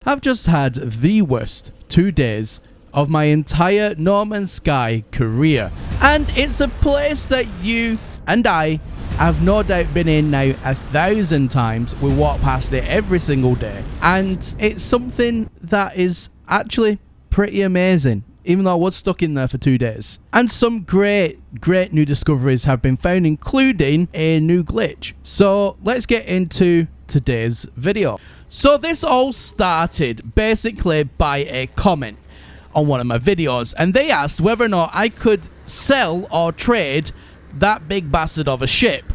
I've just had the worst 2 days of my entire No Man's Sky career, and it's a place that you and I have no doubt been in now 1,000 times. We walk past it every single day, and it's something that is actually pretty amazing, even though I was stuck in there for 2 days. And some great new discoveries have been found, including a new glitch. So let's get into today's video. So this all started basically by a comment on one of my videos, and they asked whether or not I could sell or trade that big bastard of a ship,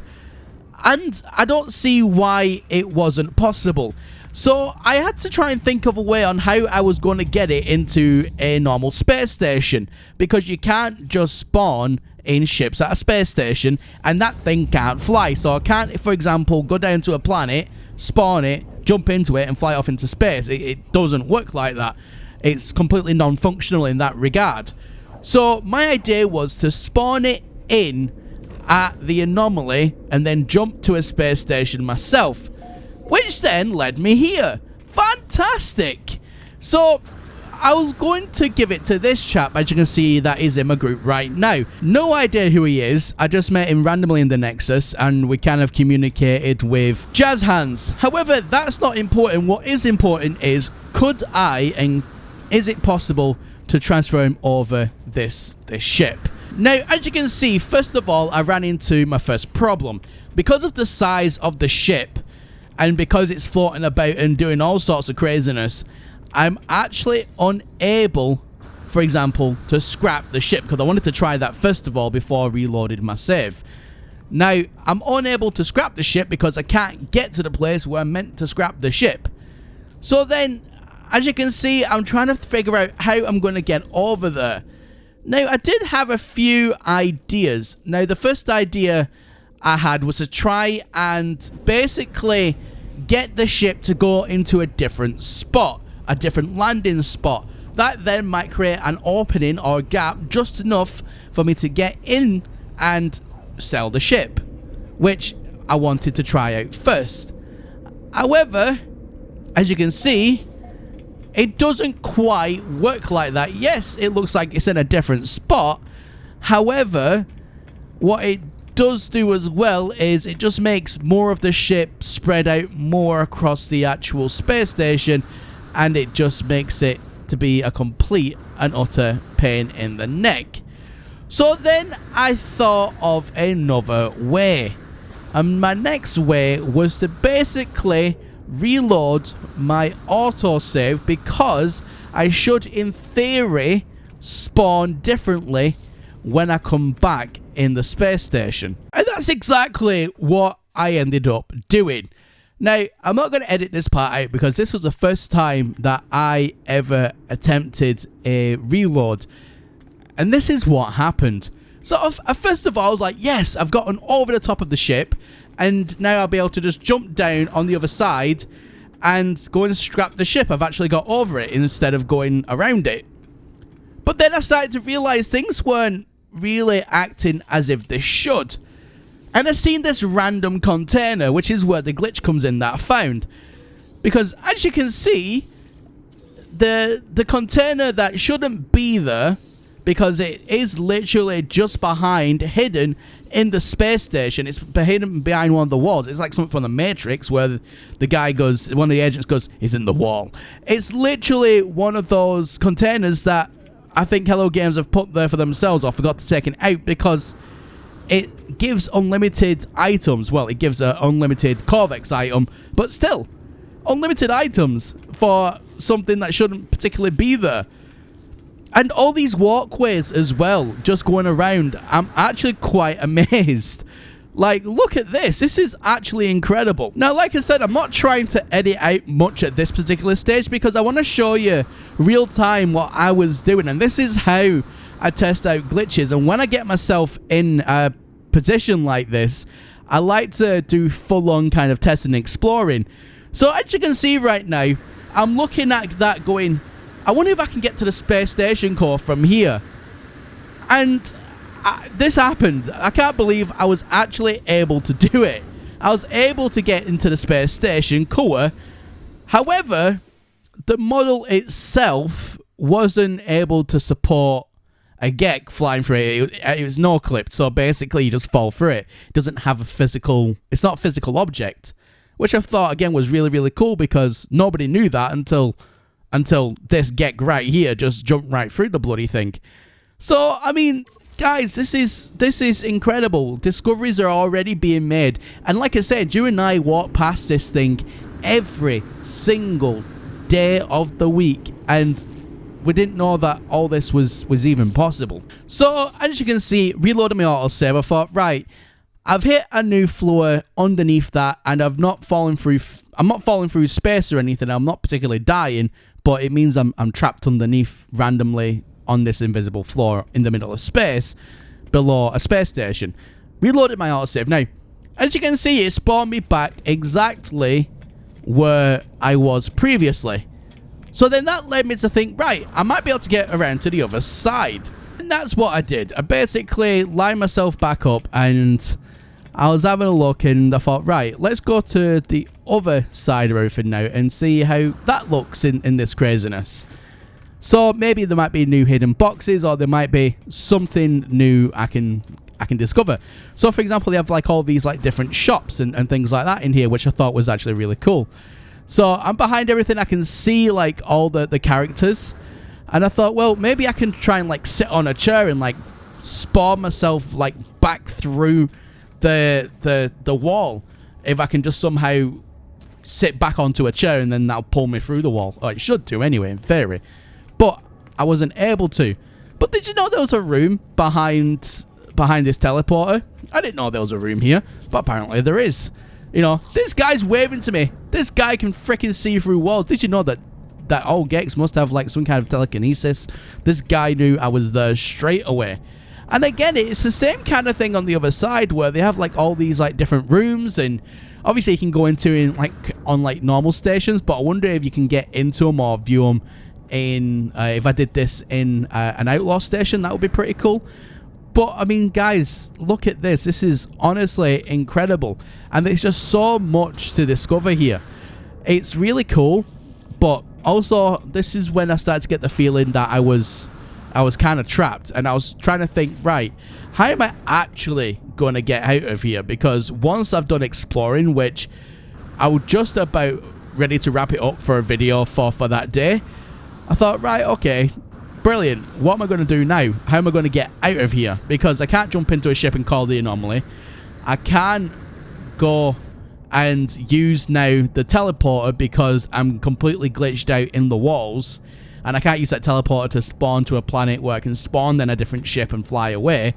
and I don't see why it wasn't possible. So I had to try and think of a way on how I was going to get it into a normal space station, because you can't just spawn in ships at a space station and that thing can't fly. So I can't, for example, go down to a planet, spawn it, jump into it and fly off into space. It doesn't work like that. It's completely non-functional in that regard. So my idea was to spawn it in at the anomaly and then jump to a space station myself, which then led me here. Fantastic! So I was going to give it to this chap, as you can see, that is in my group right now. No idea who he is. I just met him randomly in the Nexus and we kind of communicated with Jazz Hands. However, that's not important. What is important is, could I, and is it possible to transfer him over this ship? Now, as you can see, first of all, I ran into my first problem. Because of the size of the ship, and because it's floating about and doing all sorts of craziness, I'm actually unable, for example, to scrap the ship, because I wanted to try that first of all before I reloaded my save. Now, I'm unable to scrap the ship because I can't get to the place where I'm meant to scrap the ship. So then, as you can see, I'm trying to figure out how I'm going to get over there. Now, I did have a few ideas. Now, the first idea I had was to try and basically get the ship to go into a different spot, a different landing spot. That then might create an opening or a gap just enough for me to get in and sell the ship, which I wanted to try out first. However, as you can see, it doesn't quite work like that. Yes, it looks like it's in a different spot. However, what it does do as well is it just makes more of the ship spread out more across the actual space station, and it just makes it to be a complete and utter pain in the neck. So then I thought of another way, and my next way was to basically reload my autosave, because I should in theory spawn differently when I come back in the space station. And that's exactly what I ended up doing. Now, I'm not going to edit this part out because this was the first time that I ever attempted a reload, and this is what happened. So first of all, I was like, yes, I've gotten over the top of the ship, and now I'll be able to just jump down on the other side and go and scrap the ship. I've actually got over it instead of going around it. But then I started to realize things weren't really acting as if they should. And I seen this random container, which is where the glitch comes in that I found. Because as you can see, the container that shouldn't be there, because it is literally just behind, hidden in the space station. It's hidden behind one of the walls. It's like something from the Matrix where the guy goes, one of the agents goes, he's in the wall. It's literally one of those containers that I think Hello Games have put there for themselves or forgot to take it out, because it gives unlimited items. Well, it gives an unlimited Corvex item, but still, unlimited items for something that shouldn't particularly be there. And all these walkways as well, just going around, I'm actually quite amazed. Like, look at this. This is actually incredible. Now, like I said, I'm not trying to edit out much at this particular stage because I want to show you real time what I was doing. And this is how I test out glitches. And when I get myself in a position like this, I like to do full-on kind of testing and exploring. So as you can see right now, I'm looking at that going, I wonder if I can get to the space station core from here. And this happened. I can't believe I was actually able to do it. I was able to get into the space station core. However, the model itself wasn't able to support a Gek flying through it. It was no clipped, so basically you just fall through it. It doesn't have a physical, it's not a physical object, which I thought again was really, really cool because nobody knew that until this Gek right here just jumped right through the bloody thing. So I mean, guys, this is incredible. Discoveries are already being made, and like I said, you and I walk past this thing every single day of the week, and we didn't know that all this was even possible. So as you can see, reloading my autosave, I thought, right, I've hit a new floor underneath that, and I'm not falling through space or anything. I'm not particularly dying, but it means I'm trapped underneath randomly on this invisible floor in the middle of space below a space station. Reloaded my autosave. Now, as you can see, it spawned me back exactly where I was previously. So then that led me to think, right, I might be able to get around to the other side. And that's what I did. I basically lined myself back up, and I was having a look, and I thought, right, let's go to the other side of everything now and see how that looks in this craziness. So maybe there might be new hidden boxes, or there might be something new I can discover. So for example, they have like all these like different shops and things like that in here, which I thought was actually really cool. So I'm behind everything. I can see like all the characters, and I thought, well, maybe I can try and like sit on a chair and like spawn myself like back through the wall. If I can just somehow sit back onto a chair, and then that'll pull me through the wall. Or it should do anyway, in theory. But I wasn't able to. But did you know there was a room behind this teleporter? I didn't know there was a room here, but apparently there is. You know, this guy's waving to me. This guy can freaking see through walls. Did you know that all Geks must have like some kind of telekinesis? This guy knew I was there straight away. And again, it's the same kind of thing on the other side, where they have like all these like different rooms, and obviously you can go into on normal stations, but I wonder if you can get into them or view them in if I did this in an outlaw station. That would be pretty cool. But I mean, guys, look at this. This is honestly incredible, and there's just so much to discover here. It's really cool, but also this is when I started to get the feeling that I was kind of trapped, and I was trying to think, right, how am I actually going to get out of here? Because once I've done exploring, which I was just about ready to wrap it up for a video for that day, I thought, right, okay, brilliant. What am I going to do now? How am I going to get out of here? Because I can't jump into a ship and call the anomaly. I can't go and use now the teleporter because I'm completely glitched out in the walls. And I can't use that teleporter to spawn to a planet where I can spawn then a different ship and fly away.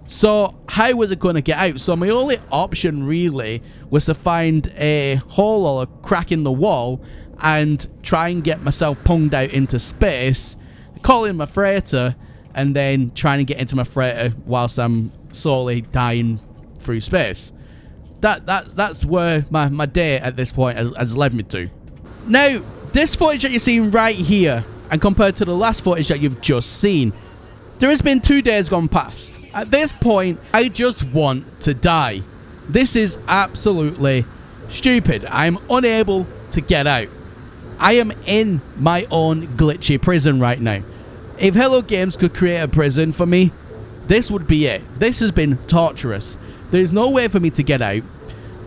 So how was it going to get out? So my only option really was to find a hole or a crack in the wall and try and get myself punged out into space, call in my freighter, and then trying to get into my freighter whilst I'm slowly dying through space. That's where my day at this point has led me to. Now, this footage that you're seeing right here, and compared to the last footage that you've just seen, there has been 2 days gone past. At this point, I just want to die. This is absolutely stupid. I'm unable to get out. I am in my own glitchy prison right now. If Hello Games could create a prison for me, this would be it. This has been torturous. There's no way for me to get out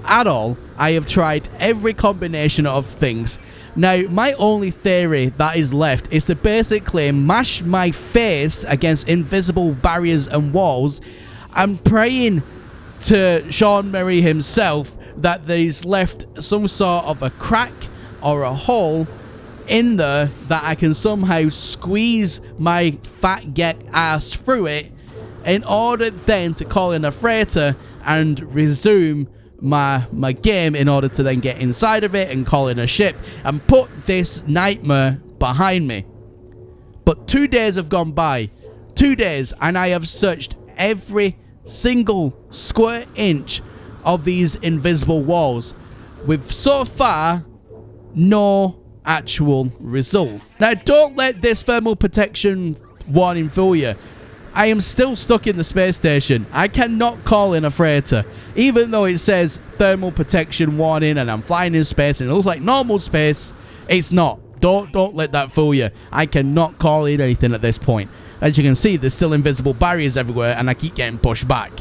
at all. I have tried every combination of things. Now, my only theory that is left is to basically mash my face against invisible barriers and walls. I'm praying to Sean Murray himself that he's left some sort of a crack or a hole in there that I can somehow squeeze my fat Gek ass through it in order then to call in a freighter and resume my game in order to then get inside of it and call in a ship and put this nightmare behind me. But 2 days have gone by. 2 days, and I have searched every single square inch of these invisible walls with so far no actual result. Now, don't let this thermal protection warning fool you. I am still stuck in the space station. I cannot call in a freighter. Even though it says thermal protection warning and I'm flying in space and it looks like normal space, it's not. Don't let that fool you. I cannot call it anything at this point. As you can see, there's still invisible barriers everywhere, and I keep getting pushed back.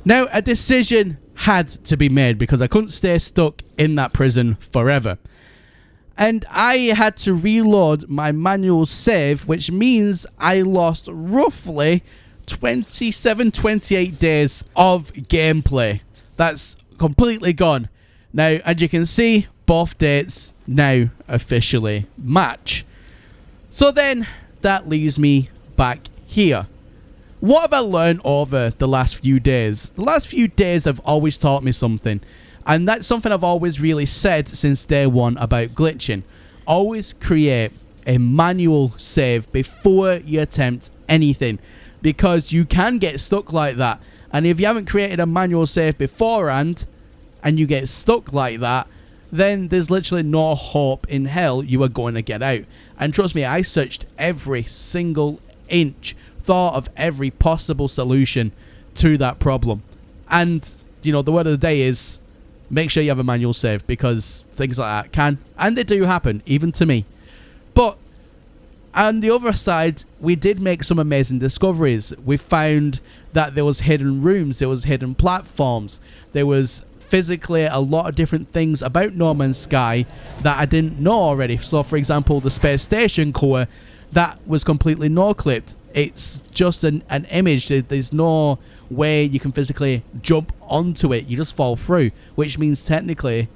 Now, a decision had to be made because I couldn't stay stuck in that prison forever. And I had to reload my manual save, which means I lost roughly 28 days of gameplay. That's completely gone. Now, as you can see, both dates now officially match. So then, that leaves me back here. What have I learned over the last few days? The last few days have always taught me something. And that's something I've always really said since day one about glitching. Always create a manual save before you attempt anything. Because you can get stuck like that. And if you haven't created a manual save beforehand, and you get stuck like that, then there's literally no hope in hell you are going to get out. And trust me, I searched every single inch, thought of every possible solution to that problem. And, you know, the word of the day is, make sure you have a manual save, because things like that can, and they do happen, even to me. But on the other side, we did make some amazing discoveries. We found that there was hidden rooms, there was hidden platforms, there was physically a lot of different things about No Man's Sky that I didn't know already. So, for example, the space station core, that was completely no-clipped. It's just an image. There's no way you can physically jump onto it. You just fall through, which means technically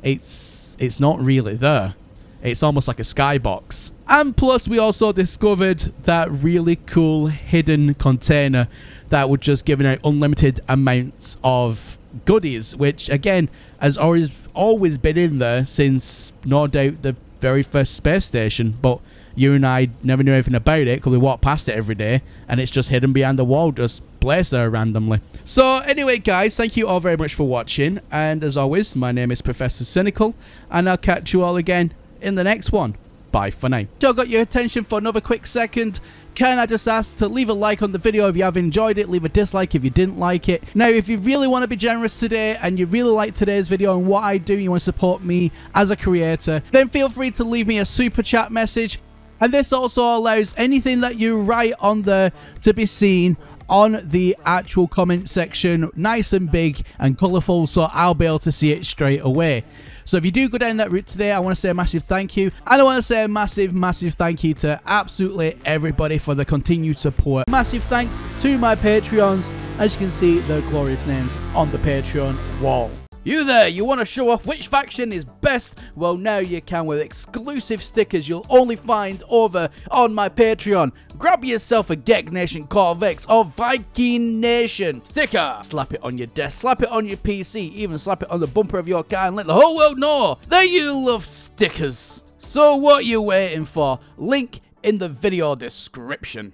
it's not really there. It's almost like a skybox. And plus, we also discovered that really cool hidden container that was just giving out unlimited amounts of goodies, which again has always been in there since, no doubt, the very first space station. But you and I never knew anything about it because we walk past it every day, and it's just hidden behind the wall, just placed there randomly. So anyway, guys, thank you all very much for watching, and as always, my name is Professor Cynical, and I'll catch you all again in the next one. Bye for now. So I got your attention for another quick second. Can I just ask to leave a like on the video if you have enjoyed it, leave a dislike if you didn't like it. Now, if you really want to be generous today and you really like today's video and what I do, you want to support me as a creator, then feel free to leave me a super chat message. And this also allows anything that you write on there to be seen on the actual comment section, nice and big and colourful, so I'll be able to see it straight away. So if you do go down that route today, I want to say a massive thank you. And I want to say a massive thank you to absolutely everybody for the continued support. Massive thanks to my Patreons. As you can see, their glorious names on the Patreon wall. You there, you want to show off which faction is best? Well, now you can with exclusive stickers you'll only find over on my Patreon. Grab yourself a Gek Nation Corvex or Viking Nation sticker. Slap it on your desk, slap it on your PC, even slap it on the bumper of your car and let the whole world know that you love stickers. So what are you waiting for? Link in the video description.